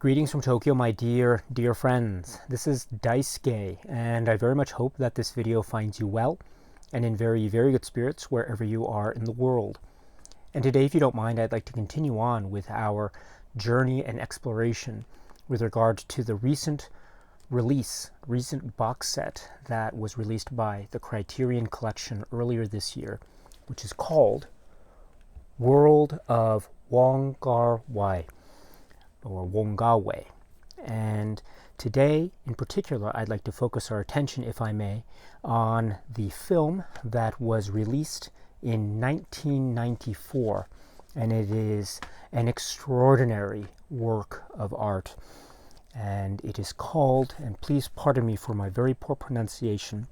Greetings from Tokyo, my dear friends. This is Daisuke, and I very much hope that this video finds you well and in very good spirits wherever you are in the world. And today, if you don't mind, I'd like to continue on with our journey and exploration with regard to the recent box set that was released by the Criterion collection earlier this year, which is called World of Wong Kar Wai, or Wong Kar Wai. And today, in particular, I'd like to focus our attention, if I may, on the film that was released in 1994, and it is an extraordinary work of art. And it is called, and please pardon me for my very poor pronunciation,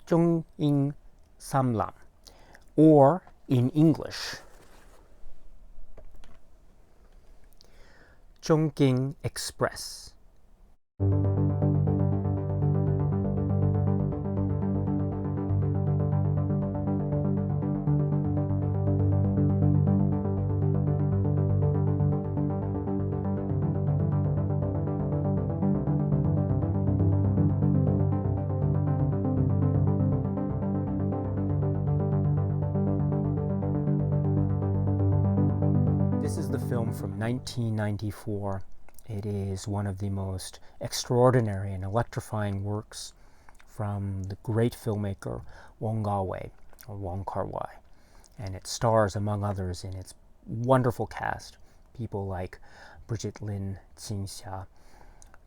CHUNGKING, or in English, Chungking Express. This is the film from 1994. It is one of the most extraordinary and electrifying works from the great filmmaker Wong Kar Wai, or Wong Kar Wai. And it stars, among others, in its wonderful cast, people like Brigitte Lin Jin-xia,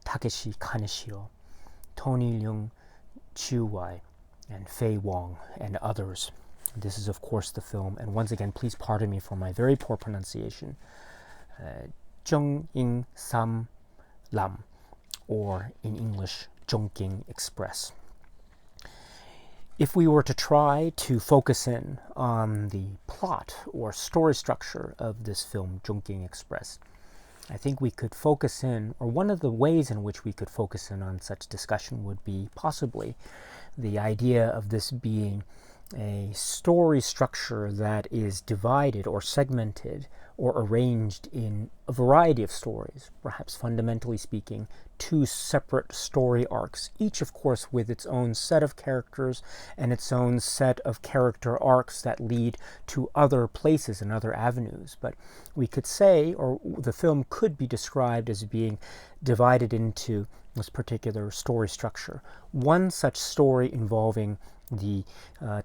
Takeshi Kaneshiro, Tony Leung Chiu-wai, and Fei Wong, and others. This is, of course, the film, and once again, please pardon me for my very poor pronunciation, Chungking Lam, or in English, Chungking Express. If we were to try to focus in on the plot or story structure of this film, Chungking Express, I think we could focus in, or one of the ways in which we could focus in on such discussion would be possibly the idea of this being a story structure that is divided or segmented or arranged in a variety of stories, perhaps fundamentally speaking, two separate story arcs, each of course with its own set of characters and its own set of character arcs that lead to other places and other avenues. But we could say, or the film could be described as being divided into this particular story structure. One such story involving the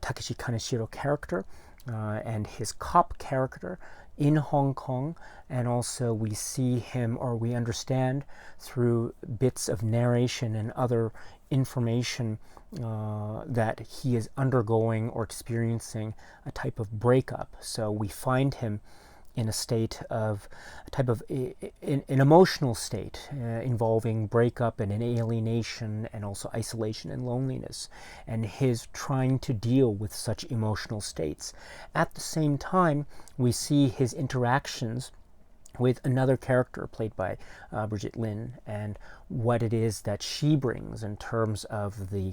Takeshi Kaneshiro character and his cop character in Hong Kong, and also we see him, or we understand through bits of narration and other information that he is undergoing or experiencing a type of breakup. So we find him in a state of an emotional state involving breakup and an alienation and also isolation and loneliness, and his trying to deal with such emotional states. At the same time, we see his interactions with another character played by Brigitte Lin, and what it is that she brings in terms of the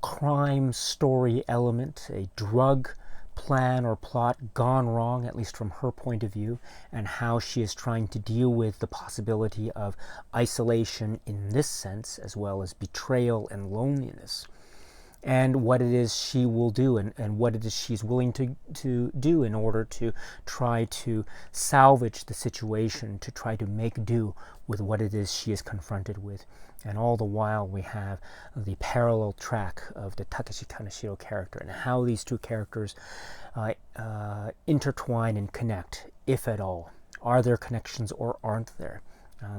crime story element, a drug plan or plot gone wrong, at least from her point of view, and how she is trying to deal with the possibility of isolation in this sense, as well as betrayal and loneliness, and what it is she will do and what it is she's willing to do in order to try to salvage the situation, to try to make do with what it is she is confronted with. And all the while we have the parallel track of the Takeshi Kaneshiro character and how these two characters intertwine and connect, if at all. Are there connections or aren't there?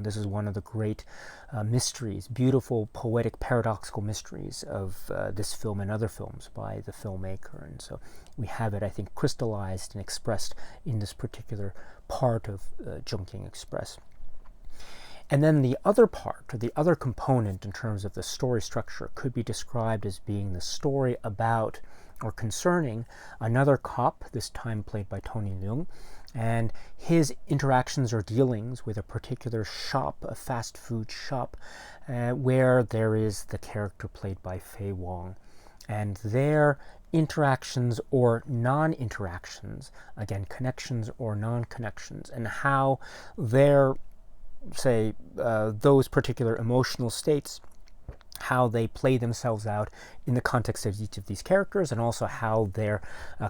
This is one of the great mysteries, beautiful, poetic, paradoxical mysteries of this film and other films by the filmmaker. And so we have it, I think, crystallized and expressed in this particular part of Chungking Express. And then the other part, or the other component in terms of the story structure, could be described as being the story about or concerning another cop, this time played by Tony Leung, and his interactions or dealings with a particular shop, a fast food shop, where there is the character played by Fei Wong. And their interactions or non-interactions, again, connections or non-connections, and how their say, those particular emotional states, how they play themselves out in the context of each of these characters, and also how their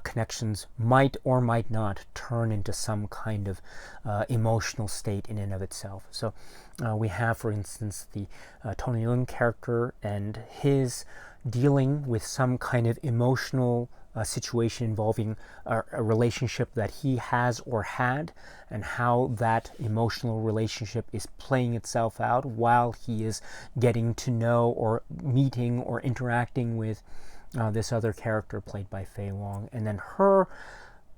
connections might or might not turn into some kind of emotional state in and of itself. So we have, for instance, the Tony Leung character and his dealing with some kind of emotional situation involving a relationship that he has or had, and how that emotional relationship is playing itself out while he is getting to know or meeting or interacting with this other character played by Fei Wong, and then her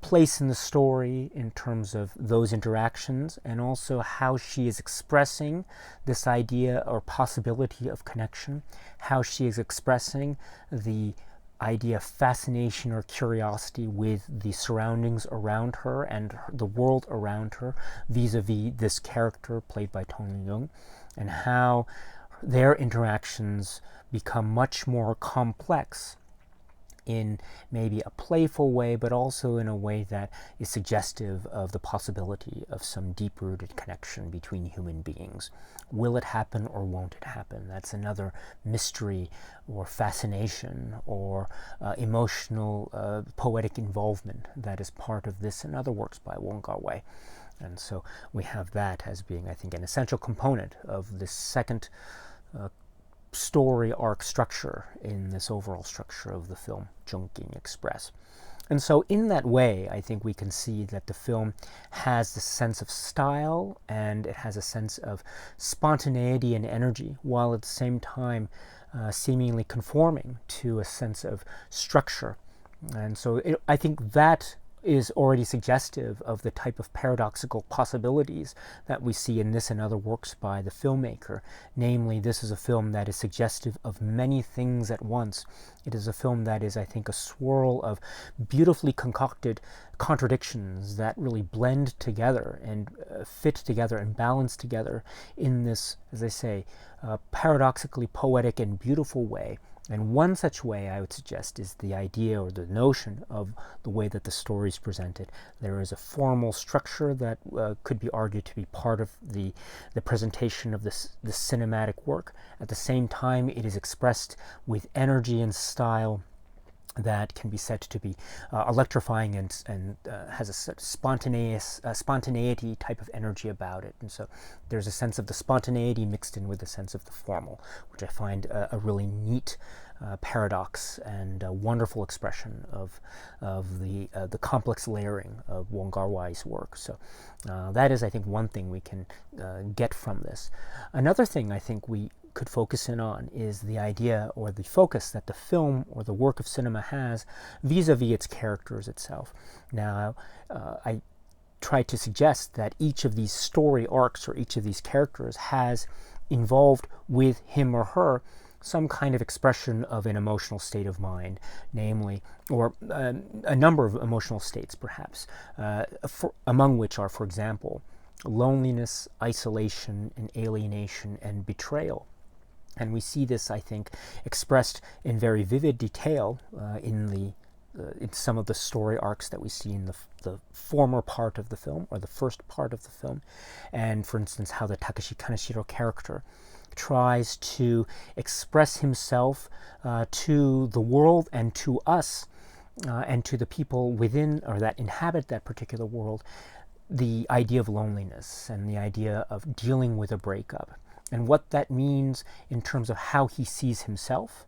place in the story in terms of those interactions, and also how she is expressing this idea or possibility of connection, how she is expressing the idea of fascination or curiosity with the surroundings around her and the world around her vis-a-vis this character played by Tony Leung, and how their interactions become much more complex in maybe a playful way, but also in a way that is suggestive of the possibility of some deep-rooted connection between human beings. Will it happen or won't it happen? That's another mystery or fascination or emotional poetic involvement that is part of this and other works by Wong Kar Wai. And so we have that as being, I think, an essential component of this second story arc structure in this overall structure of the film Chungking Express. And so in that way, I think we can see that the film has this sense of style, and it has a sense of spontaneity and energy, while at the same time seemingly conforming to a sense of structure. And so I think that is already suggestive of the type of paradoxical possibilities that we see in this and other works by the filmmaker. Namely, this is a film that is suggestive of many things at once. It is a film that is, I think, a swirl of beautifully concocted contradictions that really blend together and fit together and balance together in this, as I say, paradoxically poetic and beautiful way. And one such way, I would suggest, is the idea or the notion of the way that the story is presented. There is a formal structure that could be argued to be part of the presentation of the cinematic work. At the same time, it is expressed with energy and style that can be said to be electrifying and has a spontaneity type of energy about it. And so there's a sense of the spontaneity mixed in with a sense of the formal, which I find a really neat paradox and a wonderful expression of the complex layering of Wong Kar Wai's work. So that is, I think, one thing we can get from this. Another thing I think we could focus in on is the idea or the focus that the film or the work of cinema has vis-a-vis its characters itself. Now, I try to suggest that each of these story arcs or each of these characters has involved with him or her some kind of expression of an emotional state of mind, namely, or a number of emotional states perhaps, among which are, for example, loneliness, isolation, and alienation, and betrayal. And we see this, I think, expressed in very vivid detail in some of the story arcs that we see in the former part of the film, or the first part of the film. And, for instance, how the Takeshi Kaneshiro character tries to express himself to the world and to us and to the people within or that inhabit that particular world, the idea of loneliness and the idea of dealing with a breakup, and what that means in terms of how he sees himself,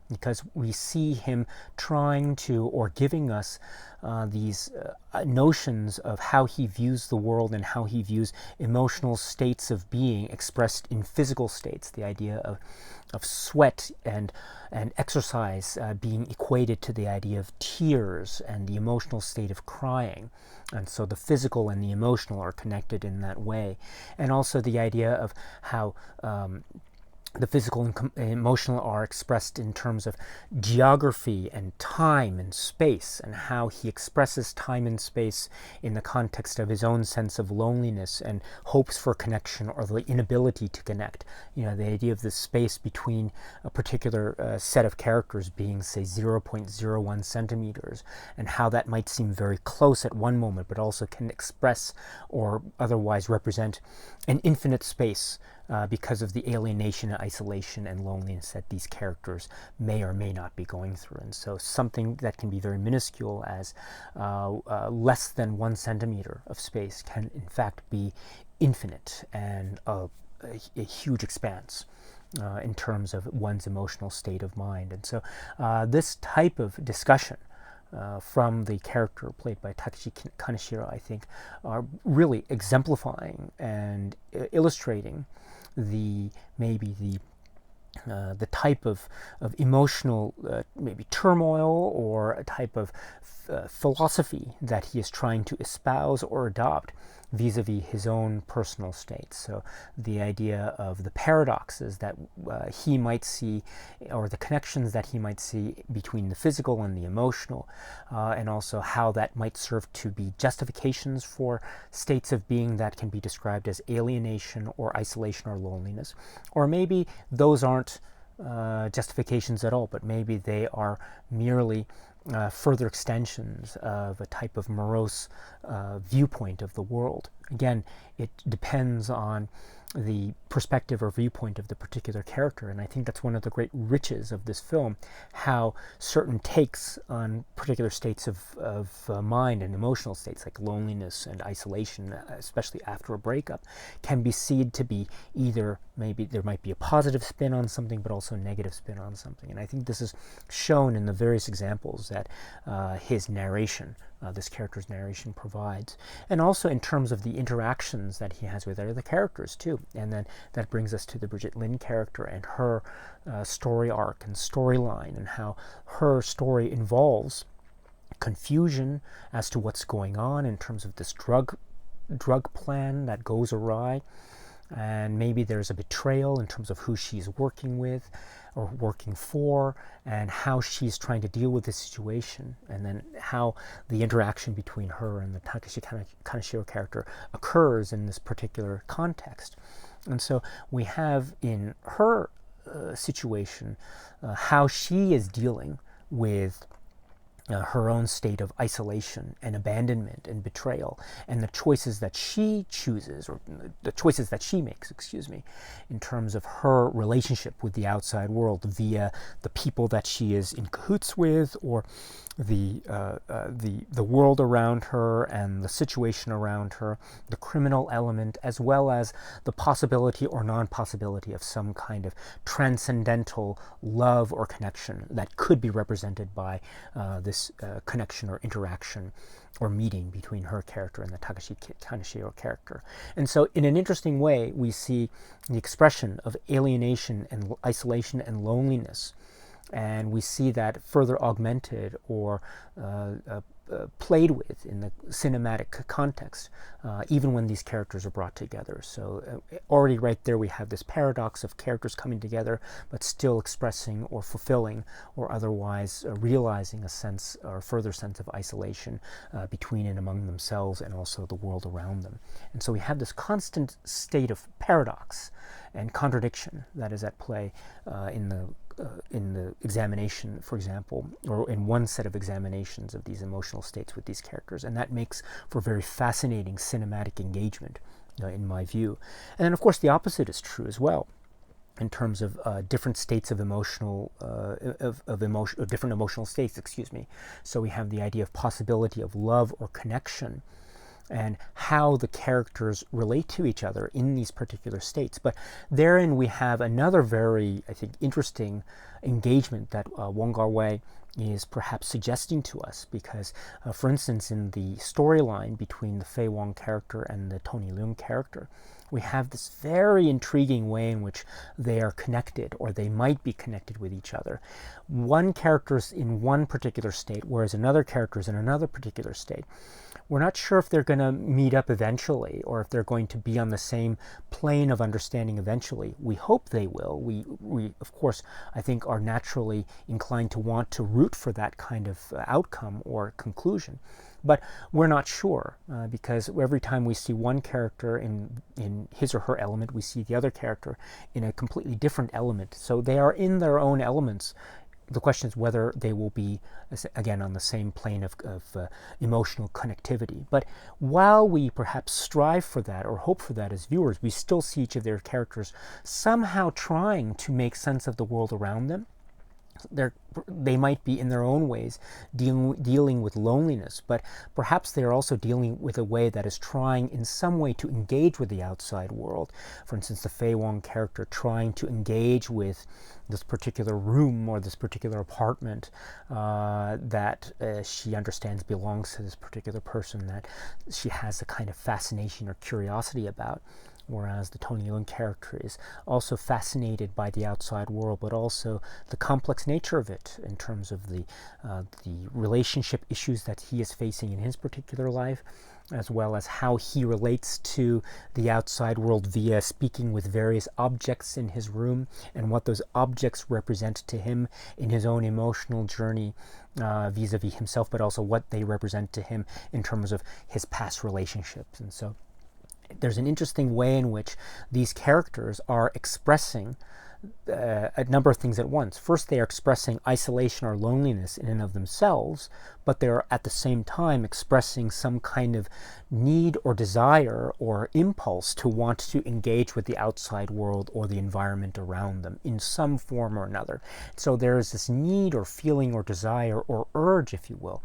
because we see him trying to, or giving us these notions of how he views the world and how he views emotional states of being expressed in physical states, the idea of sweat and exercise being equated to the idea of tears and the emotional state of crying. And so the physical and the emotional are connected in that way. And also the idea of how the physical and emotional are expressed in terms of geography and time and space, and how he expresses time and space in the context of his own sense of loneliness and hopes for connection or the inability to connect. You know, the idea of the space between a particular set of characters being, say, 0.01 centimeters, and how that might seem very close at one moment, but also can express or otherwise represent an infinite space because of the alienation, isolation, and loneliness that these characters may or may not be going through. And so something that can be very minuscule as less than 1 centimeter of space can in fact be infinite and a huge expanse in terms of one's emotional state of mind. And so this type of discussion from the character played by Takeshi Kaneshiro, I think, are really exemplifying and illustrating the type of emotional maybe turmoil, or a type of philosophy that he is trying to espouse or adopt vis-a-vis his own personal state. So the idea of the paradoxes that he might see, or the connections that he might see between the physical and the emotional, and also how that might serve to be justifications for states of being that can be described as alienation or isolation or loneliness. Or maybe those aren't justifications at all, but maybe they are merely further extensions of a type of morose viewpoint of the world. Again, it depends on the perspective or viewpoint of the particular character, and I think that's one of the great riches of this film, how certain takes on particular states of mind and emotional states like loneliness and isolation, especially after a breakup, can be seen to be either, maybe there might be a positive spin on something, but also a negative spin on something. And I think this is shown in the various examples that his narration, this character's narration, provides, and also in terms of the interactions that he has with other characters too. And then that brings us to the Brigitte Lin character and her story arc and storyline, and how her story involves confusion as to what's going on in terms of this drug plan that goes awry, and maybe there's a betrayal in terms of who she's working with or working for, and how she's trying to deal with the situation, and then how the interaction between her and the Takeshi Kaneshiro character occurs in this particular context. And so we have in her situation how she is dealing with her own state of isolation and abandonment and betrayal, and the choices that she chooses, or the choices that she makes, excuse me, in terms of her relationship with the outside world via the people that she is in cahoots with, or the world around her and the situation around her, the criminal element, as well as the possibility or non-possibility of some kind of transcendental love or connection that could be represented by this connection or interaction or meeting between her character and the Takeshi Kaneshiro character. And so in an interesting way, we see the expression of alienation and isolation and loneliness, and we see that further augmented or played with in the cinematic context, even when these characters are brought together. So already right there we have this paradox of characters coming together but still expressing or fulfilling or otherwise realizing a sense or further sense of isolation between and among themselves and also the world around them. And so we have this constant state of paradox and contradiction that is at play in the examination, for example, or in one set of examinations of these emotional states with these characters. And that makes for very fascinating cinematic engagement, in my view. And then, of course, the opposite is true as well, in terms of different states of different emotional states, excuse me. So we have the idea of possibility of love or connection, and how the characters relate to each other in these particular states. But therein we have another very, I think, interesting engagement that Wong Kar Wai is perhaps suggesting to us, because, for instance, in the storyline between the Fei Wong character and the Tony Leung character, we have this very intriguing way in which they are connected, or they might be connected with each other. One character is in one particular state, whereas another character is in another particular state. We're not sure if they're going to meet up eventually, or if they're going to be on the same plane of understanding eventually. We hope they will. We of course, I think, are naturally inclined to want to root for that kind of outcome or conclusion. But we're not sure, because every time we see one character in his or her element, we see the other character in a completely different element. So they are in their own elements. The question is whether they will be, again, on the same plane of emotional connectivity. But while we perhaps strive for that or hope for that as viewers, we still see each of their characters somehow trying to make sense of the world around them. They might be in their own ways dealing with loneliness, but perhaps they are also dealing with a way that is trying in some way to engage with the outside world. For instance, the Fei Wong character trying to engage with this particular room or this particular apartment that she understands belongs to this particular person, that she has a kind of fascination or curiosity about. Whereas the Tony Leung character is also fascinated by the outside world, but also the complex nature of it in terms of the relationship issues that he is facing in his particular life, as well as how he relates to the outside world via speaking with various objects in his room, and what those objects represent to him in his own emotional journey vis-a-vis himself, but also what they represent to him in terms of his past relationships. And so there's an interesting way in which these characters are expressing a number of things at once. First, they are expressing isolation or loneliness in and of themselves, but they're at the same time expressing some kind of need or desire or impulse to want to engage with the outside world or the environment around them in some form or another. So there is this need or feeling or desire or urge, if you will,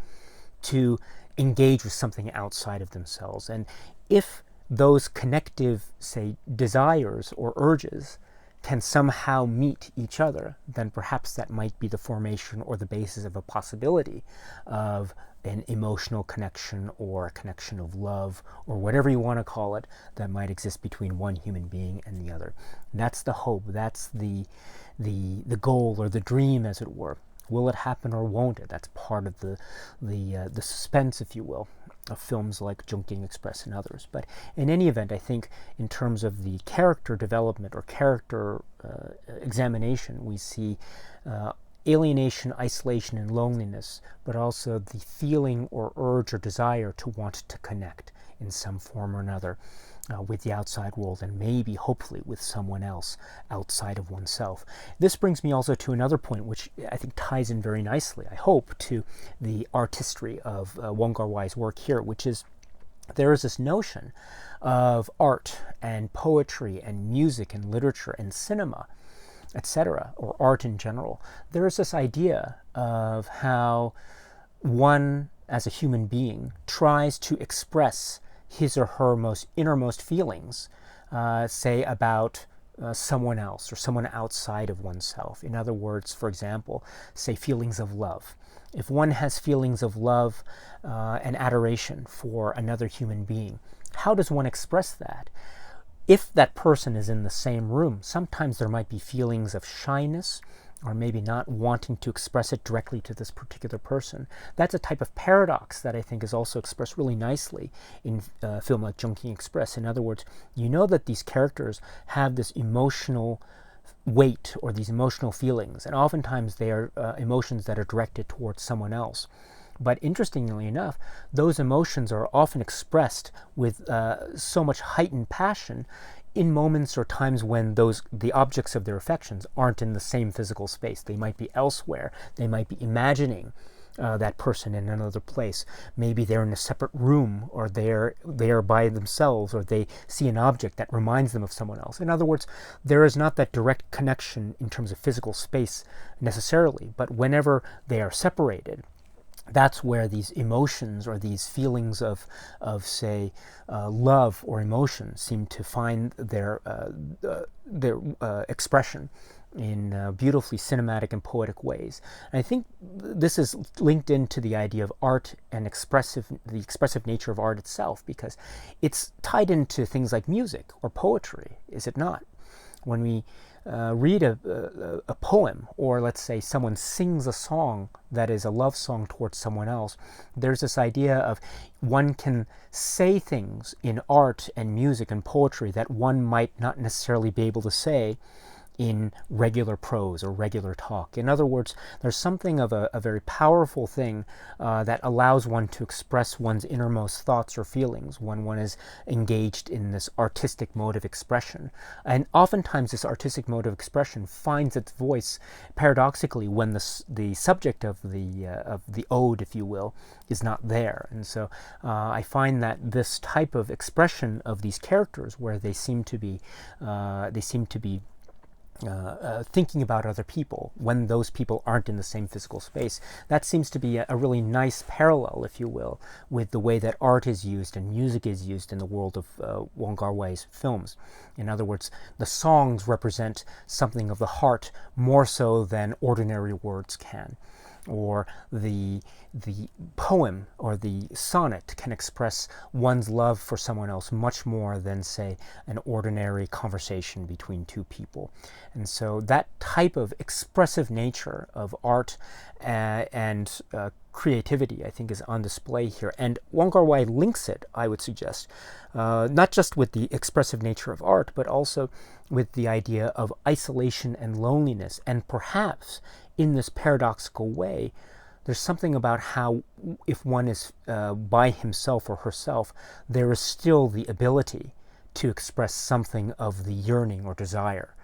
to engage with something outside of themselves. And if those connective, say, desires or urges can somehow meet each other, then perhaps that might be the formation or the basis of a possibility of an emotional connection or a connection of love, or whatever you want to call it, that might exist between one human being and the other. That's the hope. That's the goal or the dream, as it were. Will it happen or won't it? That's part of the suspense, if you will, of films like Chungking Express and others. But in any event, I think in terms of the character development or character examination, we see alienation, isolation, and loneliness, but also the feeling or urge or desire to want to connect in some form or another with the outside world, and maybe, hopefully, with someone else outside of oneself. This brings me also to another point, which I think ties in very nicely, I hope, to the artistry of Wong Kar Wai's work here, which is there is this notion of art and poetry and music and literature and cinema, etc., or art in general. There is this idea of how one, as a human being, tries to express his or her most innermost feelings, say, about someone else or someone outside of oneself. In other words, for example, say feelings of love. If one has feelings of love and adoration for another human being, how does one express that? If that person is in the same room, sometimes there might be feelings of shyness, or maybe not wanting to express it directly to this particular person. That's a type of paradox that I think is also expressed really nicely in a film like Chungking Express. In other words, you know that these characters have this emotional weight or these emotional feelings, and oftentimes they are emotions that are directed towards someone else. But interestingly enough, those emotions are often expressed with so much heightened passion in moments or times when the objects of their affections aren't in the same physical space. They might be elsewhere. They might be imagining that person in another place. Maybe they're in a separate room, or they're by themselves, or they see an object that reminds them of someone else. In other words, there is not that direct connection in terms of physical space necessarily, but whenever they are separated, that's where these emotions or these feelings of say, love or emotion seem to find their expression in beautifully cinematic and poetic ways. And I think this is linked into the idea of art and the expressive nature of art itself, because it's tied into things like music or poetry, is it not? When we read a poem, or let's say someone sings a song that is a love song towards someone else, there's this idea of one can say things in art and music and poetry that one might not necessarily be able to say in regular prose or regular talk. In other words, there's something of a very powerful thing that allows one to express one's innermost thoughts or feelings when one is engaged in this artistic mode of expression. And oftentimes this artistic mode of expression finds its voice, paradoxically, when the subject of the ode, if you will, is not there. And so I find that this type of expression of these characters, where they seem to be thinking about other people when those people aren't in the same physical space, that seems to be a really nice parallel, if you will, with the way that art is used and music is used in the world of Wong Kar Wai's films. In other words, the songs represent something of the heart more so than ordinary words can. Or the poem or the sonnet can express one's love for someone else much more than, say, an ordinary conversation between two people. And so that type of expressive nature of art and creativity, I think, is on display here. And Wong Kar Wai links it, I would suggest, not just with the expressive nature of art, but also with the idea of isolation and loneliness. And perhaps in this paradoxical way, there's something about how, if one is by himself or herself, there is still the ability to express something of the yearning or desire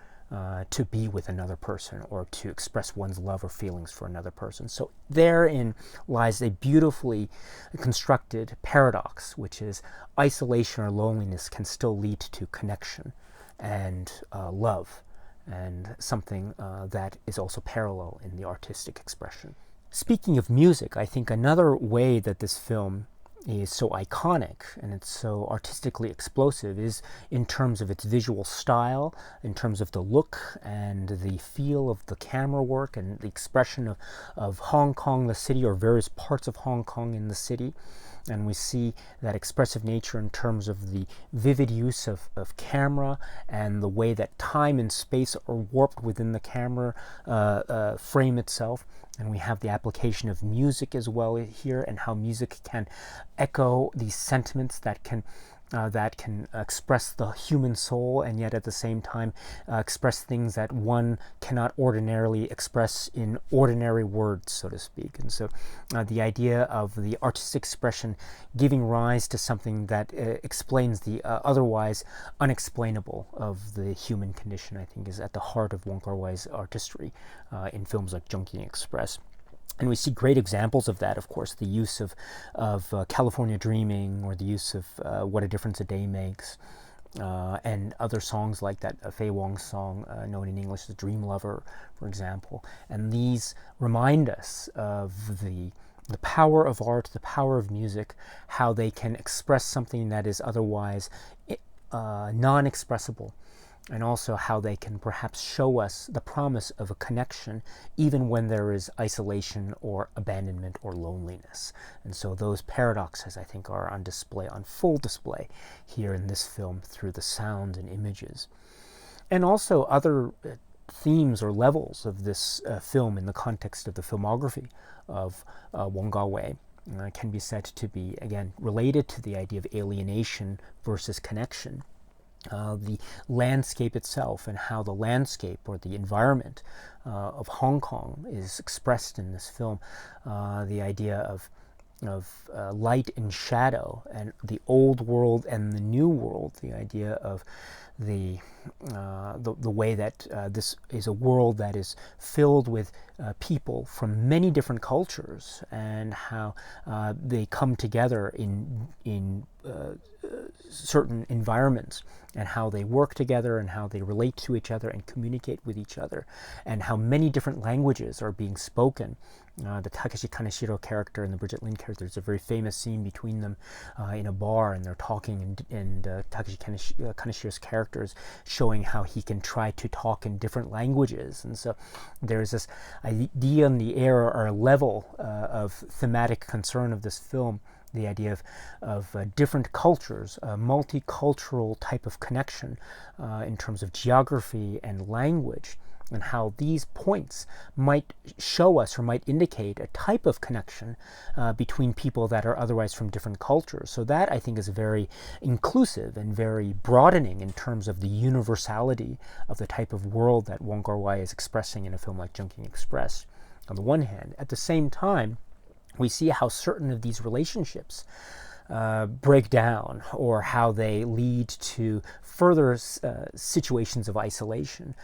to be with another person, or to express one's love or feelings for another person. So therein lies a beautifully constructed paradox, which is isolation or loneliness can still lead to connection and love, and something that is also parallel in the artistic expression. Speaking of music, I think another way that this film is so iconic and it's so artistically explosive is in terms of its visual style, in terms of the look and the feel of the camera work and the expression of Hong Kong, the city, or various parts of Hong Kong in the city. And we see that expressive nature in terms of the vivid use of camera and the way that time and space are warped within the camera frame itself. And we have the application of music as well here, and how music can echo these sentiments that can express the human soul, and yet at the same time express things that one cannot ordinarily express in ordinary words, so to speak. And so the idea of the artistic expression giving rise to something that explains the otherwise unexplainable of the human condition, I think, is at the heart of Wong Kar Wai's artistry in films like Chungking Express. And we see great examples of that, of course, the use of California Dreaming, or the use of What a Difference a Day Makes, and other songs like that, Fei Wong's song, known in English as Dream Lover, for example. And these remind us of the power of art, the power of music, how they can express something that is otherwise non-expressible, and also how they can perhaps show us the promise of a connection even when there is isolation or abandonment or loneliness. And so those paradoxes, I think, are on display, on full display here in this film through the sound and images. And also other themes or levels of this film in the context of the filmography of Wong Kar Wai can be said to be, again, related to the idea of alienation versus connection. The landscape itself, and how the landscape or the environment of Hong Kong is expressed in this film. The idea of light and shadow, and the old world and the new world. The idea of the way that this is a world that is filled with people from many different cultures, and how they come together in certain environments, and how they work together, and how they relate to each other and communicate with each other, and how many different languages are being spoken. The Takeshi Kaneshiro character and the Bridget Lin character, there's a very famous scene between them in a bar, and they're talking, and Takeshi Kaneshiro's character is showing how he can try to talk in different languages. And so there's this idea in the air, or level of thematic concern of this film, the idea of different cultures, a multicultural type of connection in terms of geography and language, and how these points might show us or might indicate a type of connection between people that are otherwise from different cultures. So that, I think, is very inclusive and very broadening in terms of the universality of the type of world that Wong Kar Wai is expressing in a film like Chungking Express, on the one hand. At the same time, we see how certain of these relationships break down, or how they lead to further situations of isolation.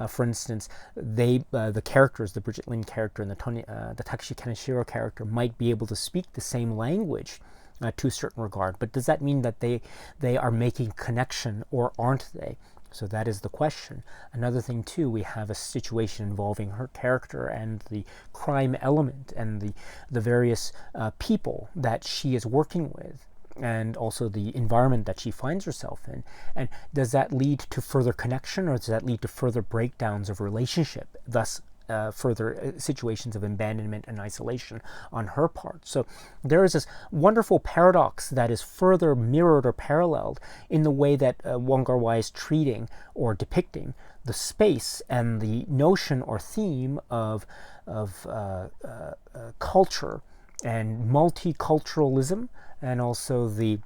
For instance, the characters, the Bridget Lin character and the Takeshi Kaneshiro character, might be able to speak the same language to a certain regard, but does that mean that they are making connection, or aren't they? So that is the question. Another thing too, we have a situation involving her character and the crime element, and the various people that she is working with, and also the environment that she finds herself in. And does that lead to further connection, or does that lead to further breakdowns of relationship, thus further situations of abandonment and isolation on her part? So there is this wonderful paradox that is further mirrored or paralleled in the way that Wong Kar Wai is treating or depicting the space and the notion or theme of culture and multiculturalism, and also the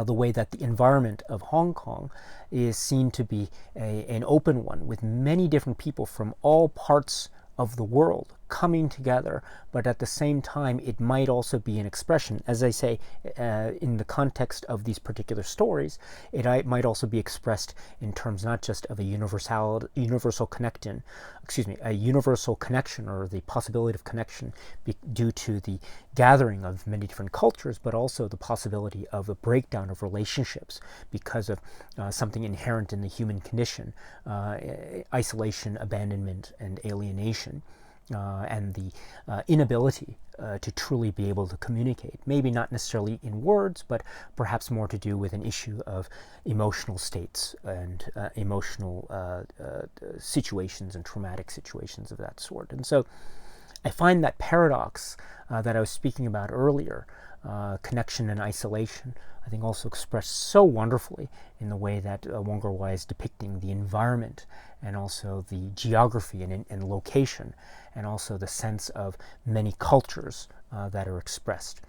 way that the environment of Hong Kong is seen to be an open one, with many different people from all parts of the world coming together, but at the same time it might also be an expression, as I say, in the context of these particular stories, it might also be expressed in terms not just of a universal connection, or the possibility of connection due to the gathering of many different cultures, but also the possibility of a breakdown of relationships because of something inherent in the human condition, isolation, abandonment, and alienation. And the inability to truly be able to communicate, maybe not necessarily in words, but perhaps more to do with an issue of emotional states and emotional situations and traumatic situations of that sort. And so I find that paradox that I was speaking about earlier, connection and isolation, I think also expressed so wonderfully in the way that Wong Kar Wai is depicting the environment, and also the geography and location, and also the sense of many cultures that are expressed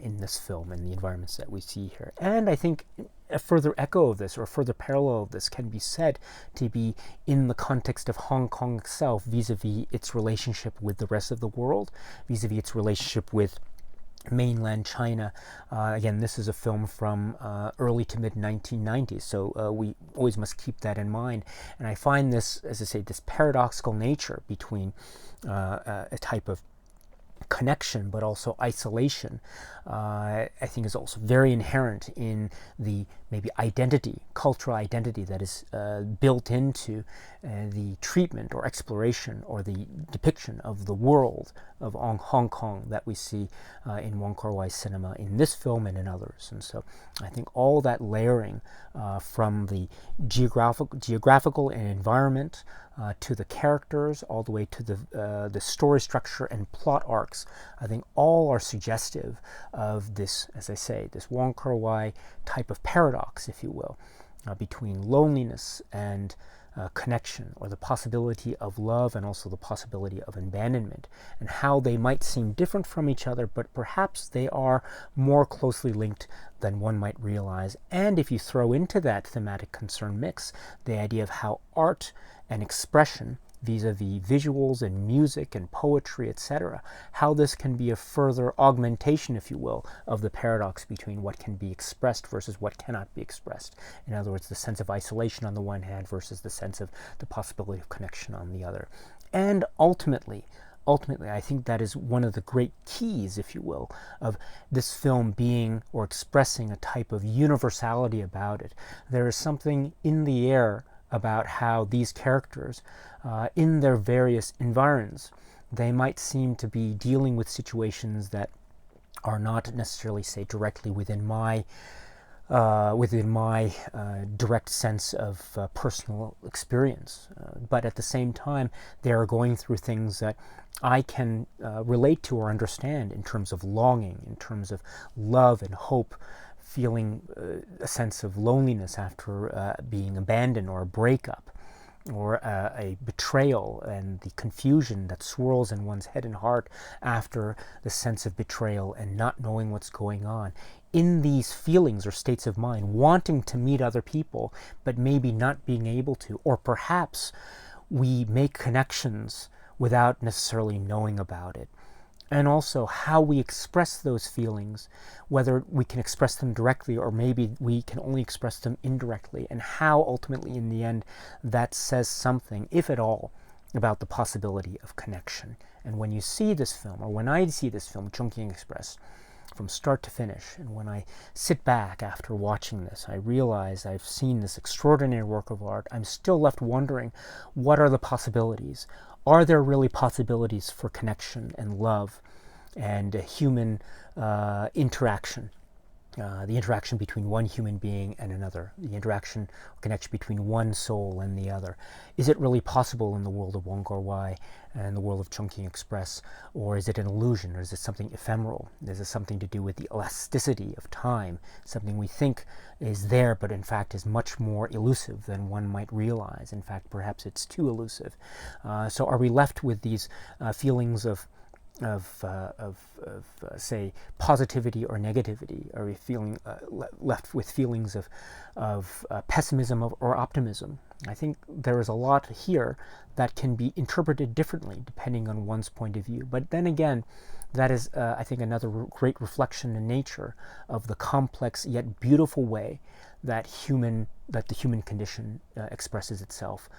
in this film and the environments that we see here. And I think a further echo of this, or a further parallel of this, can be said to be in the context of Hong Kong itself, vis-a-vis its relationship with the rest of the world, vis-a-vis its relationship with mainland China. Again, this is a film from early to mid 1990s, so we always must keep that in mind. And I find this, as I say, this paradoxical nature between a type of connection but also isolation, I think is also very inherent in the maybe identity, cultural identity that is built into the treatment or exploration or the depiction of the world of Hong Kong that we see in Wong Kar Wai cinema in this film and in others. And so I think all that layering from the geographical and environment to the characters, all the way to the story structure and plot arcs, I think all are suggestive of this, as I say, this Wong Kar Wai type of paradox, if you will, between loneliness and connection, or the possibility of love and also the possibility of abandonment, and how they might seem different from each other, but perhaps they are more closely linked than one might realize. And if you throw into that thematic concern mix the idea of how art and expression, vis-a-vis visuals and music and poetry, etc., how this can be a further augmentation, if you will, of the paradox between what can be expressed versus what cannot be expressed. In other words, the sense of isolation on the one hand versus the sense of the possibility of connection on the other. And ultimately, I think that is one of the great keys, if you will, of this film being or expressing a type of universality about it. There is something in the air about how these characters, in their various environs, they might seem to be dealing with situations that are not necessarily, say, directly within my direct sense of personal experience. But at the same time, they are going through things that I can relate to or understand in terms of longing, in terms of love and hope, feeling a sense of loneliness after being abandoned or a breakup, or a betrayal and the confusion that swirls in one's head and heart after the sense of betrayal and not knowing what's going on. In these feelings or states of mind, wanting to meet other people, but maybe not being able to, or perhaps we make connections without necessarily knowing about it. And also how we express those feelings, whether we can express them directly or maybe we can only express them indirectly, and how ultimately in the end that says something, if at all, about the possibility of connection. And when you see this film, or when I see this film, Chungking Express, from start to finish, and when I sit back after watching this, I realize I've seen this extraordinary work of art. I'm still left wondering, what are the possibilities? Are there really possibilities for connection and love and human interaction? The interaction between one human being and another, the interaction or connection between one soul and the other. Is it really possible in the world of Wong Kar Wai and the world of Chungking Express, or is it an illusion, or is it something ephemeral? Is it something to do with the elasticity of time, something we think is there but in fact is much more elusive than one might realize? In fact, perhaps it's too elusive. So are we left with these feelings of say, positivity or negativity? Are we feeling left with feelings of pessimism or optimism? I think there is a lot here that can be interpreted differently depending on one's point of view. But then again, that is, I think, another great reflection in nature of the complex yet beautiful way that the human condition expresses itself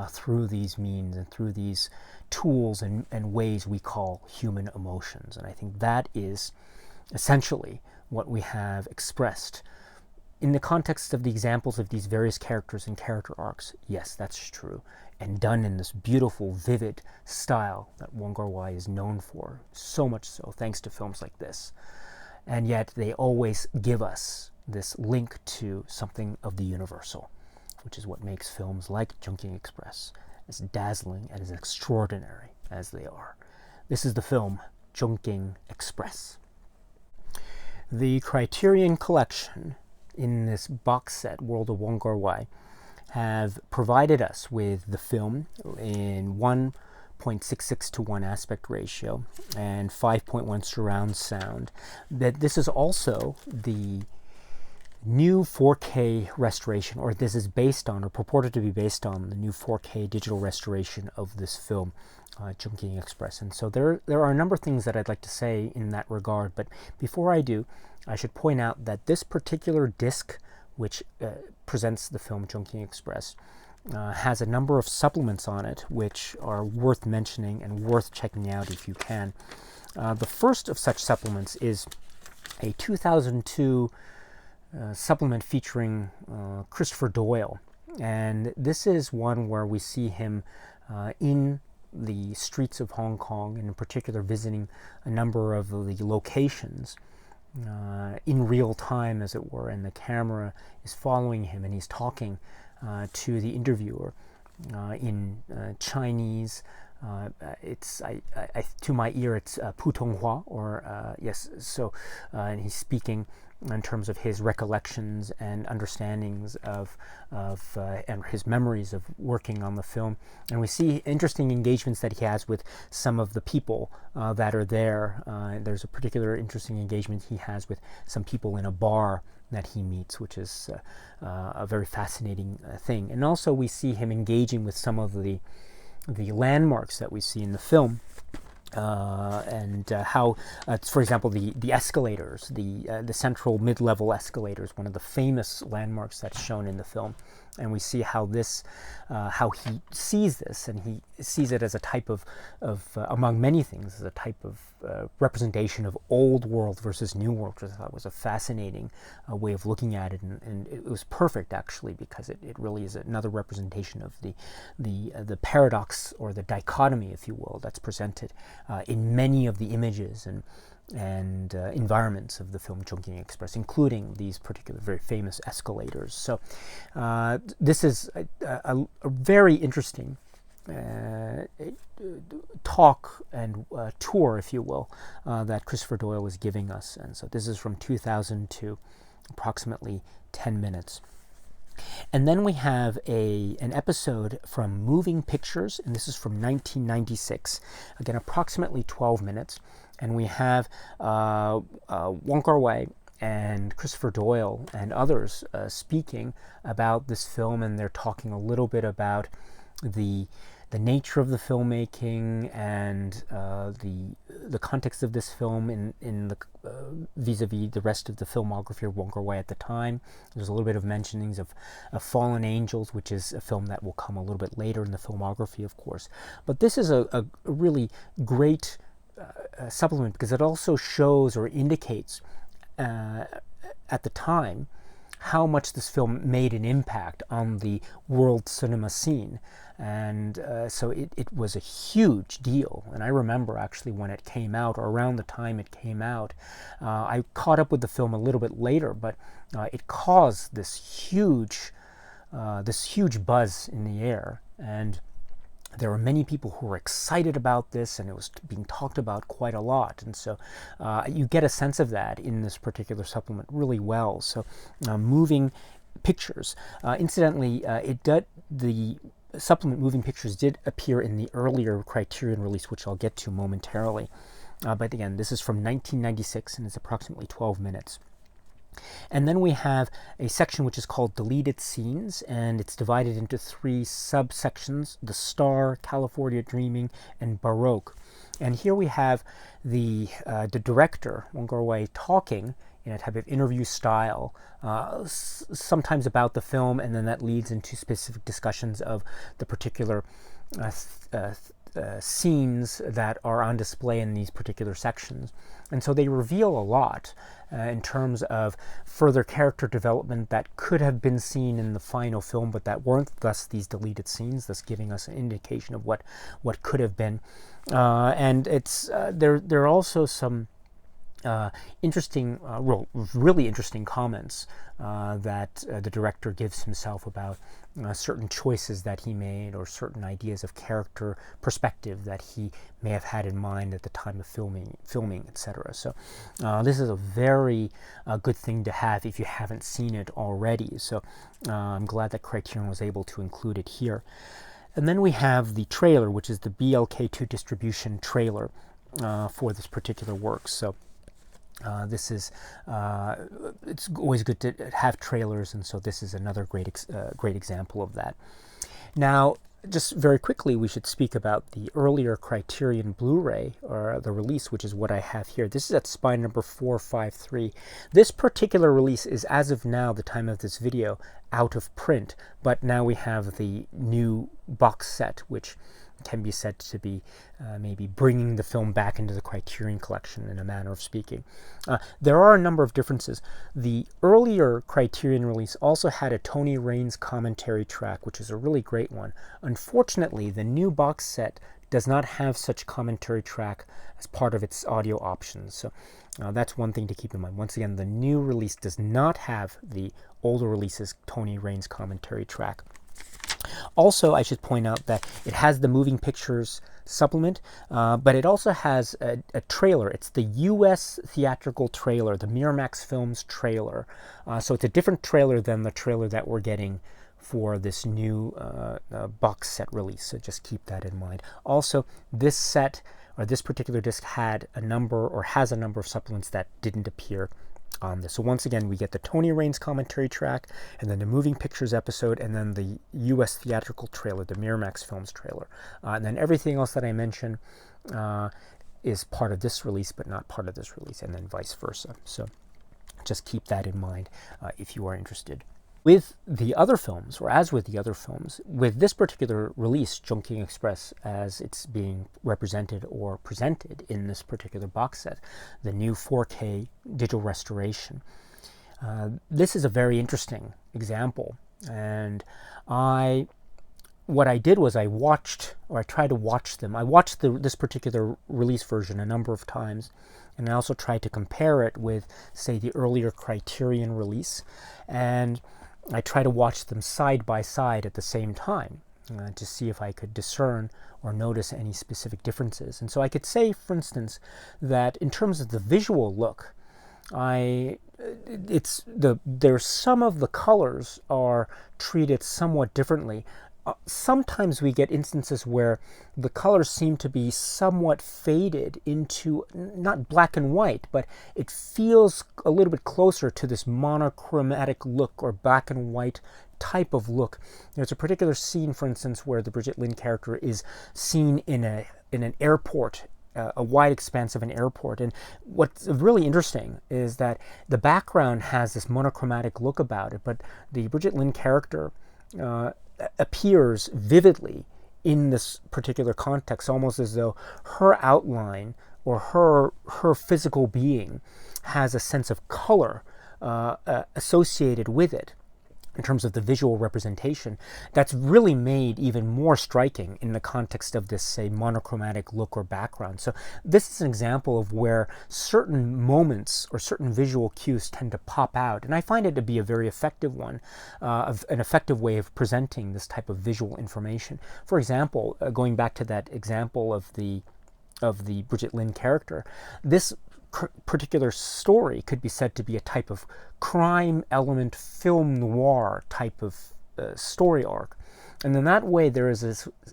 through these means and through these tools and ways we call human emotions. And I think that is essentially what we have expressed in the context of the examples of these various characters and character arcs. Yes, that's true, and done in this beautiful, vivid style that Wong Kar Wai is known for, so much so thanks to films like this. And yet they always give us this link to something of the universal, which is what makes films like Chungking Express as dazzling and as extraordinary as they are. This is the film Chungking Express. The Criterion collection in this box set, World of Wong Kar Wai, have provided us with the film in 1.66 to 1 aspect ratio and 5.1 surround sound. That this is also the new 4K restoration, or this is based on, or purported to be based on, the new 4K digital restoration of this film, Chungking Express. And so there are a number of things that I'd like to say in that regard, but before I do, I should point out that this particular disc, which presents the film Chungking Express, has a number of supplements on it which are worth mentioning and worth checking out if you can. The first of such supplements is a 2002 supplement featuring Christopher Doyle, and this is one where we see him in the streets of Hong Kong, and in particular visiting a number of the locations in real time, as it were, and the camera is following him and he's talking to the interviewer in Chinese. To my ear, it's Putonghua, or yes. So, and he's speaking in terms of his recollections and understandings of and his memories of working on the film. And we see interesting engagements that he has with some of the people that are there. There's a particular interesting engagement he has with some people in a bar that he meets, which is a very fascinating thing. And also we see him engaging with some of the the landmarks that we see in the film. And how, for example, the escalators, the central mid-level escalators, one of the famous landmarks that's shown in the film, and we see how how he sees this, and he sees it as a type of among many things, as a type of representation of old world versus new world, which I thought was a fascinating way of looking at it, and it was perfect actually, because it really is another representation of the paradox, or the dichotomy, if you will, that's presented in many of the images and environments of the film Chungking Express, including these particular very famous escalators. So this is a very interesting talk and tour, if you will, that Christopher Doyle was giving us. And so this is from 2000 to approximately 10 minutes. And then we have an episode from Moving Pictures, and this is from 1996. Again, approximately 12 minutes. And we have Wong Kar Wai and Christopher Doyle and others speaking about this film, and they're talking a little bit about the nature of the filmmaking and the context of this film in the vis-a-vis the rest of the filmography of Wong Kar Wai at the time. There's a little bit of mentionings of Fallen Angels, which is a film that will come a little bit later in the filmography, of course. But this is a really great supplement, because it also shows or indicates at the time how much this film made an impact on the world cinema scene. And so it was a huge deal. And I remember actually when it came out, or around the time it came out, I caught up with the film a little bit later, but it caused this huge buzz in the air. And there were many people who were excited about this, and it was being talked about quite a lot. And so you get a sense of that in this particular supplement really well. So Moving Pictures. Incidentally, the supplement Moving Pictures did appear in the earlier Criterion release, which I'll get to momentarily. But again, this is from 1996, and it's approximately 12 minutes. And then we have a section which is called Deleted Scenes, and it's divided into 3 subsections: The Star, California Dreaming, and Baroque. And here we have the director, Wong Kar Wai, talking in a type of interview style, sometimes about the film, and then that leads into specific discussions of the particular scenes that are on display in these particular sections. And so they reveal a lot in terms of further character development that could have been seen in the final film, but that weren't, thus these deleted scenes, thus giving us an indication of what could have been. And it's there are also some interesting, really interesting comments that the director gives himself about certain choices that he made, or certain ideas of character perspective that he may have had in mind at the time of filming, etc. So this is a very good thing to have if you haven't seen it already. So I'm glad that Criterion was able to include it here. And then we have the trailer, which is the BLK2 distribution trailer for this particular work. So this is it's always good to have trailers, and so this is another great example of that. Now, just very quickly, we should speak about the earlier Criterion Blu-ray, or the release, which is what I have here. This is at spine number 453. This particular release is, as of now, the time of this video, out of print, but now we have the new box set, which can be said to be maybe bringing the film back into the Criterion collection, in a manner of speaking. There are a number of differences. The earlier Criterion release also had a Tony Raines commentary track, which is a really great one. Unfortunately, the new box set does not have such commentary track as part of its audio options. So that's one thing to keep in mind. Once again, the new release does not have the older release's Tony Raines commentary track. Also, I should point out that it has the Moving Pictures supplement, but it also has a trailer. It's the U.S. theatrical trailer, the Miramax Films trailer. So it's a different trailer than the trailer that we're getting for this new box set release. So just keep that in mind. Also, this set, or this particular disc, had a number, or has a number of supplements that didn't appear on this. So once again, we get the Tony Raines commentary track, and then the Moving Pictures episode, and then the U.S. theatrical trailer, the Miramax Films trailer. And then everything else that I mentioned is part of this release, but not part of this release, and then vice versa. So just keep that in mind if you are interested. With the other films, or as with the other films, with this particular release, Chungking Express, as it's being represented or presented in this particular box set, the new 4K digital restoration, this is a very interesting example. And what I did was I tried to watch them. I watched this particular release version a number of times, and I also tried to compare it with, say, the earlier Criterion release, and I try to watch them side by side at the same time to see if I could discern or notice any specific differences. And so I could say, for instance, that in terms of the visual look, there's some of the colors are treated somewhat differently. Sometimes we get instances where the colors seem to be somewhat faded into not black and white, but it feels a little bit closer to this monochromatic look or black and white type of look. There's a particular scene, for instance, where the Brigitte Lin character is seen in an airport, a wide expanse of an airport. And what's really interesting is that the background has this monochromatic look about it, but the Brigitte Lin character appears vividly in this particular context, almost as though her outline or her physical being has a sense of color associated with it in terms of the visual representation. That's really made even more striking in the context of this, say, monochromatic look or background. So this is an example of where certain moments or certain visual cues tend to pop out, and I find it to be a very effective one, an effective way of presenting this type of visual information. For example, going back to that example of the Brigitte Lin character, this particular story could be said to be a type of crime element film noir type of story arc. And in that way, there is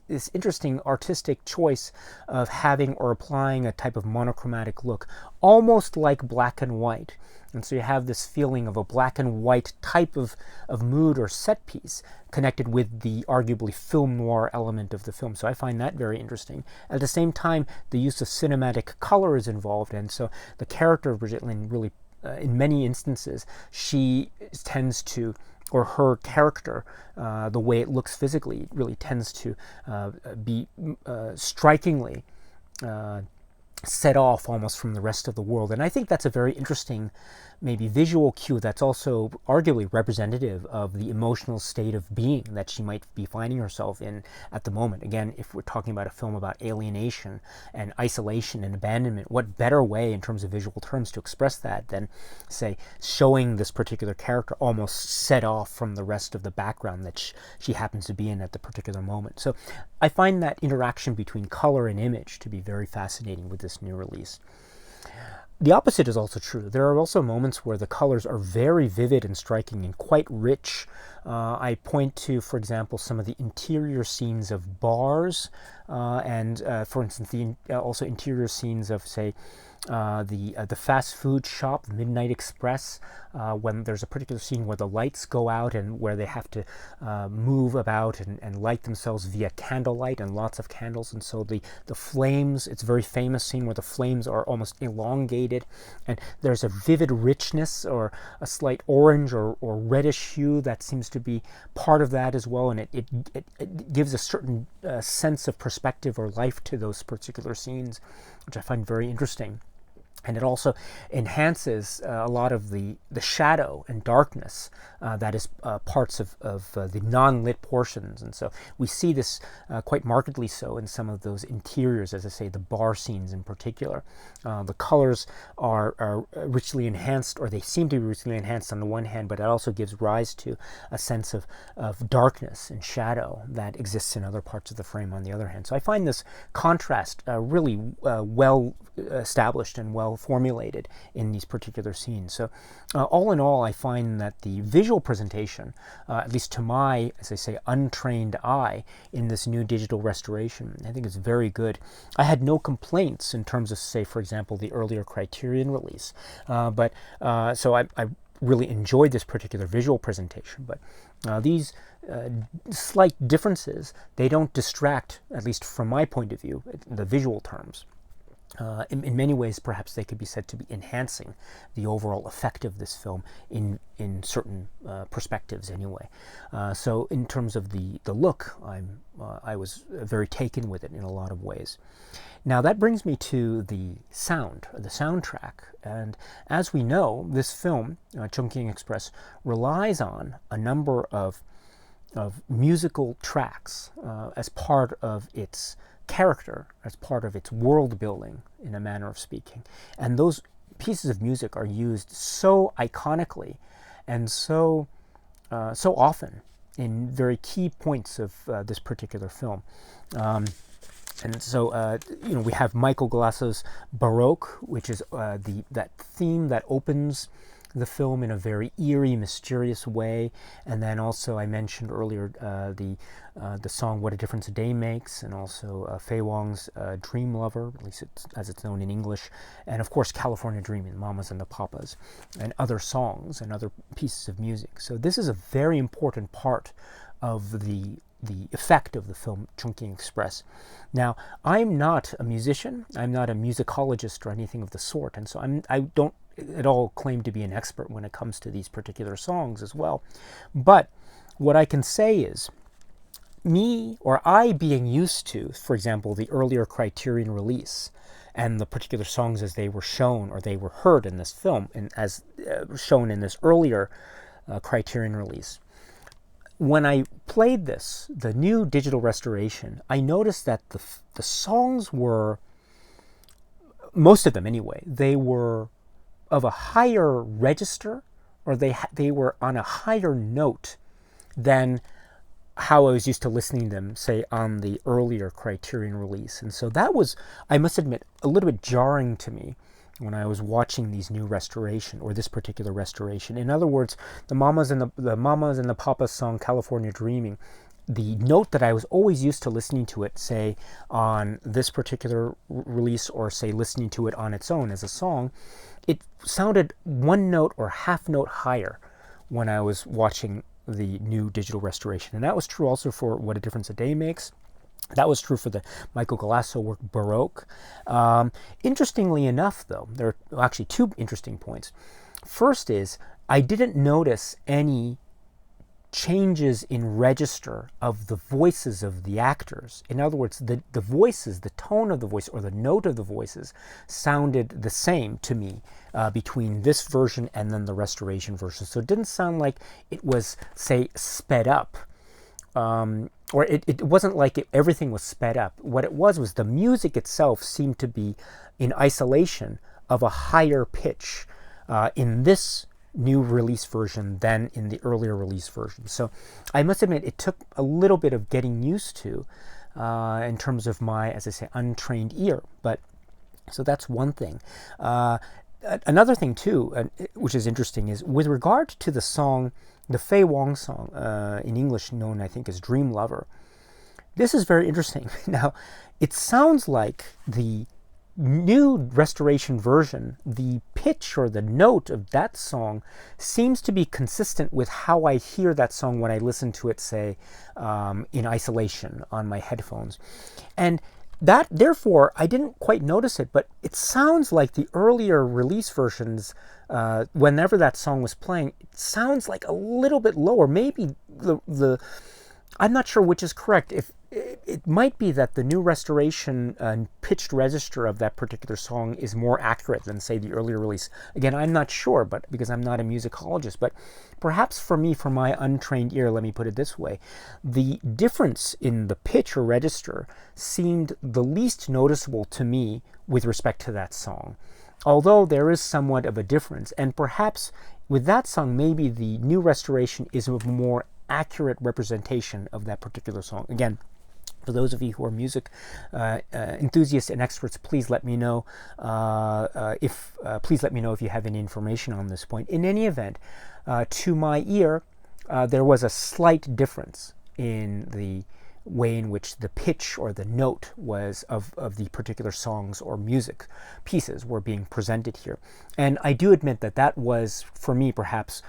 this interesting artistic choice of having or applying a type of monochromatic look, almost like black and white. And so you have this feeling of a black and white type of mood or set piece connected with the arguably film noir element of the film. So I find that very interesting. At the same time, the use of cinematic color is involved, and so the character of Brigitte Lin really, in many instances, she tends to, or her character, the way it looks physically, really tends to be strikingly set off almost from the rest of the world. And I think that's a very interesting, maybe visual cue that's also arguably representative of the emotional state of being that she might be finding herself in at the moment. Again, if we're talking about a film about alienation and isolation and abandonment, what better way in terms of visual terms to express that than, say, showing this particular character almost set off from the rest of the background that she happens to be in at the particular moment. So I find that interaction between color and image to be very fascinating with this new release. The opposite is also true. There are also moments where the colors are very vivid and striking and quite rich. I point to, for example, some of the interior scenes of bars and, for instance, also interior scenes of, say, the fast food shop, Midnight Express, when there's a particular scene where the lights go out and where they have to move about and light themselves via candlelight and lots of candles. And so the flames, it's a very famous scene where the flames are almost elongated, and there's a vivid richness or a slight orange or reddish hue that seems to be part of that as well. And it gives a certain sense of perspective or life to those particular scenes, which I find very interesting. And it also enhances a lot of the shadow and darkness that is parts of the non-lit portions. And so we see this quite markedly so in some of those interiors, as I say, the bar scenes in particular. The colors are richly enhanced, or they seem to be richly enhanced on the one hand, but it also gives rise to a sense of darkness and shadow that exists in other parts of the frame on the other hand. So I find this contrast really well established and well well formulated in these particular scenes. So all in all, I find that the visual presentation, at least to my, as I say, untrained eye in this new digital restoration, I think is very good. I had no complaints in terms of, say, for example, the earlier Criterion release. So I really enjoyed this particular visual presentation. But these slight differences, they don't distract, at least from my point of view, the visual terms. In many ways, perhaps they could be said to be enhancing the overall effect of this film in certain perspectives anyway. So in terms of the look, I was very taken with it in a lot of ways. Now that brings me to the sound, the soundtrack. And as we know, this film, Chungking Express, relies on a number of musical tracks as part of its character, as part of its world building, in a manner of speaking. And those pieces of music are used so iconically and so often in very key points of this particular film. And so, we have Michael Glasso's Baroque, which is that theme that opens the film in a very eerie, mysterious way. And then also, I mentioned earlier the song "What a Difference a Day Makes," and also Fei Wong's "Dream Lover," at least as it's known in English, and of course "California Dreaming," Mamas and the Papas, and other songs and other pieces of music. So this is a very important part of the effect of the film Chungking Express. Now, I'm not a musician, I'm not a musicologist or anything of the sort, and so I don't at all claim to be an expert when it comes to these particular songs as well. But what I can say is, I being used to, for example, the earlier Criterion release, and the particular songs as they were shown or they were heard in this film, and as shown in this earlier Criterion release, when I played this, the new digital restoration, I noticed that the songs were, most of them anyway, they were of a higher register, or they were on a higher note than how I was used to listening to them, say, on the earlier Criterion release. And so that was, I must admit, a little bit jarring to me when I was watching these new restoration, or this particular restoration. In other words, the Mamas and the Papas song "California Dreaming," the note that I was always used to listening to it, say, on this particular release, or say listening to it on its own as a song, it sounded one note or half note higher when I was watching the new digital restoration. And that was true also for "What a Difference a Day Makes." That was true for the Michael Galasso work Baroque. Interestingly enough, though, there are actually two interesting points. First is, I didn't notice any changes in register of the voices of the actors. In other words, the voices, the tone of the voice, or the note of the voices sounded the same to me between this version and then the restoration version. So it didn't sound like it was, say, sped up. Or it wasn't like everything was sped up. What it was the music itself seemed to be in isolation of a higher pitch in this new release version than in the earlier release version. So I must admit, it took a little bit of getting used to in terms of my, as I say, untrained ear. But so that's one thing. Another thing too, which is interesting, is with regard to the song, the Fei Wong song, in English known, I think, as "Dream Lover." This is very interesting. Now, it sounds like the new restoration version, the pitch or the note of that song seems to be consistent with how I hear that song when I listen to it, say, in isolation on my headphones. And that, therefore, I didn't quite notice it, but it sounds like the earlier release versions, whenever that song was playing, it sounds like a little bit lower. Maybe I'm not sure which is correct. If it might be that the new restoration pitched register of that particular song is more accurate than, say, the earlier release. Again, I'm not sure, but because I'm not a musicologist, but perhaps for me, for my untrained ear, let me put it this way, the difference in the pitch or register seemed the least noticeable to me with respect to that song. Although there is somewhat of a difference, and perhaps with that song, maybe the new restoration is a more accurate representation of that particular song. Again, For those of you who are music enthusiasts and experts, please let me know please let me know if you have any information on this point. In any event, to my ear, there was a slight difference in the way in which the pitch or the note was of the particular songs or music pieces were being presented here. And I do admit that that was, for me, perhaps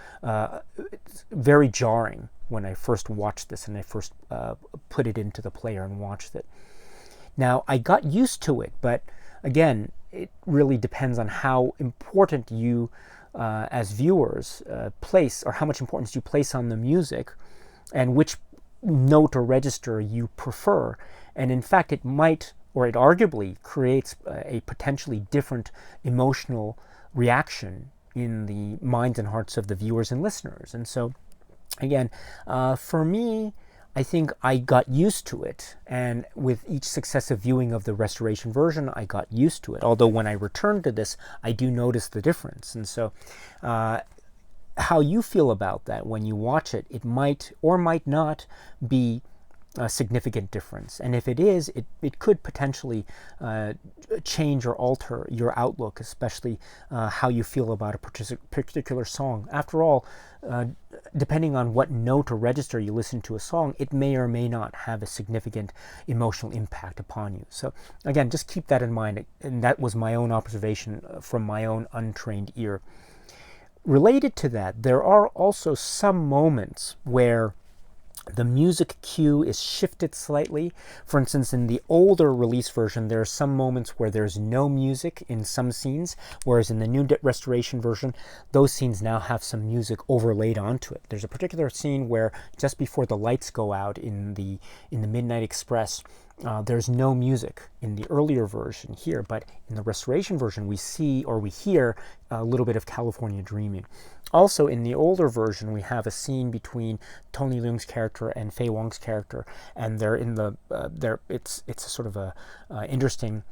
very jarring when I first watched this and I first put it into the player and watched it. Now, I got used to it, but again, it really depends on how important you, as viewers, place, or how much importance you place on the music and which note or register you prefer. And in fact, it might, or it arguably creates a potentially different emotional reaction in the minds and hearts of the viewers and listeners. And so, again, for me, I think I got used to it, and with each successive viewing of the restoration version, I got used to it. Although when I return to this, I do notice the difference. And so, how you feel about that when you watch it, it might or might not be a significant difference. And if it is, it could potentially change or alter your outlook, especially how you feel about a particular song. After all, depending on what note or register you listen to a song, it may or may not have a significant emotional impact upon you. So again, just keep that in mind. And that was my own observation from my own untrained ear. Related to that, there are also some moments where the music cue is shifted slightly. For instance, in the older release version, there are some moments where there's no music in some scenes, whereas in the new restoration version, those scenes now have some music overlaid onto it. There's a particular scene where just before the lights go out in the Midnight Express, there's no music in the earlier version here, but in the restoration version, we see or we hear a little bit of California Dreaming. Also, in the older version, we have a scene between Tony Leung's character and Faye Wong's character, and they're in the it's sort of a interesting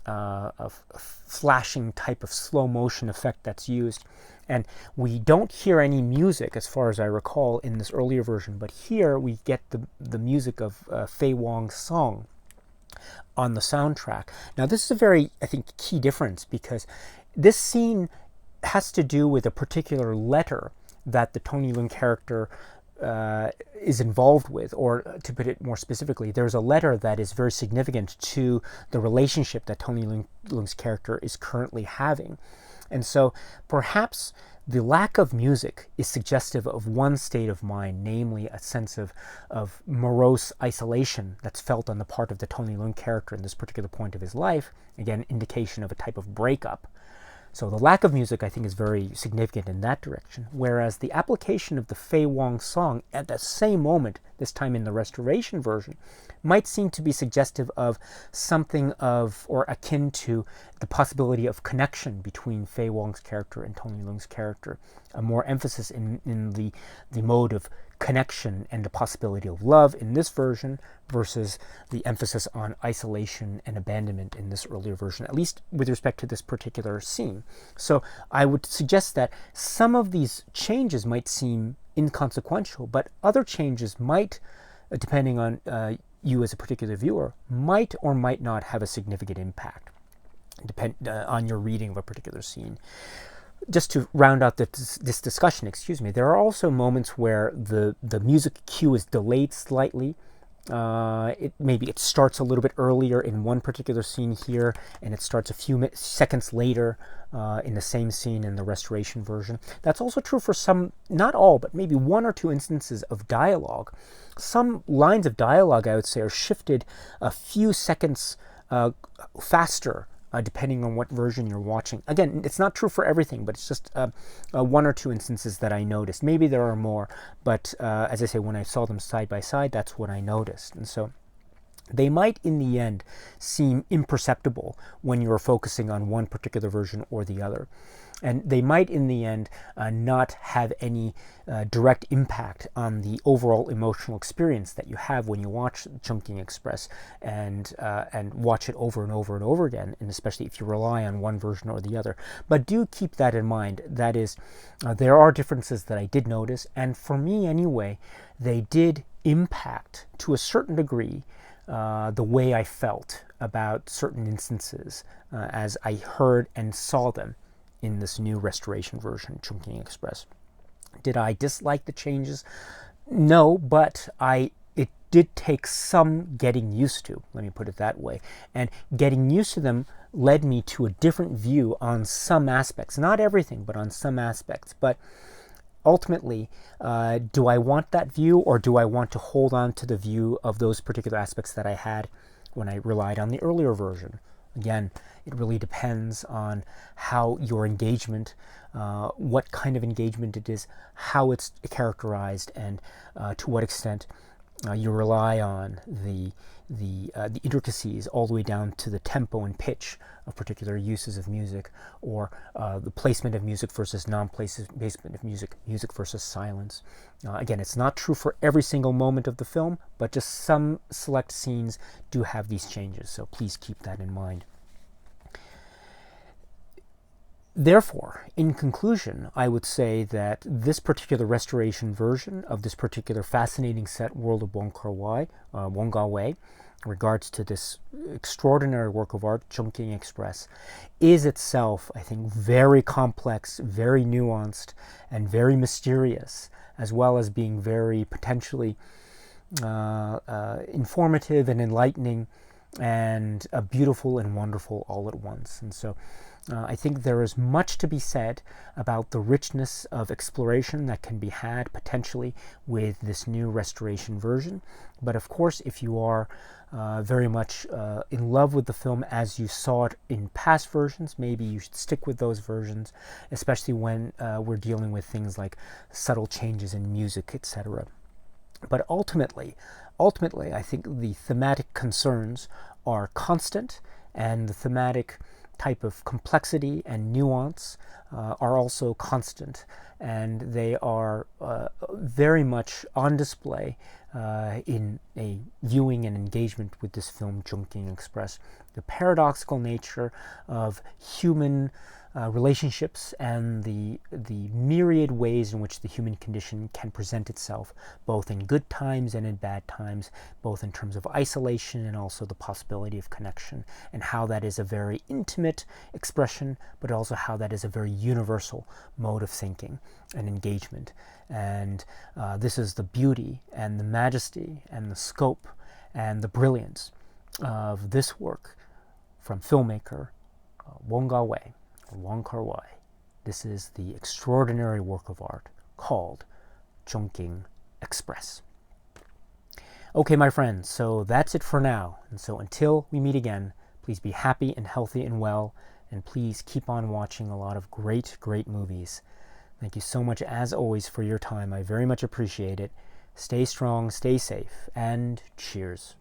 a flashing type of slow motion effect that's used. And we don't hear any music, as far as I recall, in this earlier version, but here we get the music of Faye Wong's song on the soundtrack. Now, this is a very, I think, key difference, because this scene has to do with a particular letter that the Tony Leung character is involved with, or to put it more specifically, there's a letter that is very significant to the relationship that Tony Leung's character is currently having. And so perhaps the lack of music is suggestive of one state of mind, namely a sense of morose isolation that's felt on the part of the Tony Leung character in this particular point of his life. Again, indication of a type of breakup. So the lack of music, I think, is very significant in that direction, whereas the application of the Faye Wong song at the same moment, this time in the restoration version, might seem to be suggestive of something of, or akin to, the possibility of connection between Faye Wong's character and Tony Leung's character, a more emphasis in the mode of connection and the possibility of love in this version versus the emphasis on isolation and abandonment in this earlier version, at least with respect to this particular scene. So I would suggest that some of these changes might seem inconsequential, but other changes might, depending on you as a particular viewer, might or might not have a significant impact on your reading of a particular scene. Just to round out this discussion, there are also moments where the music cue is delayed slightly. Maybe it starts a little bit earlier in one particular scene here, and it starts a few seconds later in the same scene in the restoration version. That's also true for some, not all, but maybe one or two instances of dialogue. Some lines of dialogue, I would say, are shifted a few seconds faster, depending on what version you're watching. Again, it's not true for everything, but it's just one or two instances that I noticed. Maybe there are more, but as I say, when I saw them side by side, that's what I noticed. And so they might, in the end, seem imperceptible when you're focusing on one particular version or the other. And they might, in the end, not have any direct impact on the overall emotional experience that you have when you watch Chungking Express and watch it over and over and over again, and especially if you rely on one version or the other. But do keep that in mind. That is, there are differences that I did notice, and for me anyway, they did impact, to a certain degree, the way I felt about certain instances as I heard and saw them in this new restoration version, Chungking Express. Did I dislike the changes? No, but it did take some getting used to, let me put it that way. And getting used to them led me to a different view on some aspects. Not everything, but on some aspects. But ultimately, do I want that view, or do I want to hold on to the view of those particular aspects that I had when I relied on the earlier version? Again, it really depends on how your engagement, what kind of engagement it is, how it's characterized, and to what extent you rely on the intricacies all the way down to the tempo and pitch of particular uses of music, or the placement of music versus non-placement of music, music versus silence. Again, it's not true for every single moment of the film, but just some select scenes do have these changes, so please keep that in mind. Therefore, in conclusion, I would say that this particular restoration version of this particular fascinating set, World of Wong Kar Wai, Wong Kar Wai, in regards to this extraordinary work of art, Chungking Express, is itself, I think, very complex, very nuanced, and very mysterious, as well as being very potentially informative and enlightening, and beautiful and wonderful all at once. And so I think there is much to be said about the richness of exploration that can be had potentially with this new restoration version. But of course, if you are very much in love with the film as you saw it in past versions, maybe you should stick with those versions, especially when we're dealing with things like subtle changes in music, etc. But ultimately, I think the thematic concerns are constant, and the thematic type of complexity and nuance are also constant, and they are very much on display in a viewing and engagement with this film, Chungking Express. The paradoxical nature of human relationships and the myriad ways in which the human condition can present itself, both in good times and in bad times, both in terms of isolation and also the possibility of connection, and how that is a very intimate expression, but also how that is a very universal mode of thinking and engagement. And this is the beauty and the majesty and the scope and the brilliance of this work from filmmaker Wong Kar Wai. Wong Kar Wai. This is the extraordinary work of art called Chungking Express. Okay, my friends, so that's it for now. And so until we meet again, please be happy and healthy and well, and please keep on watching a lot of great, great movies. Thank you so much, as always, for your time. I very much appreciate it. Stay strong, stay safe, and cheers.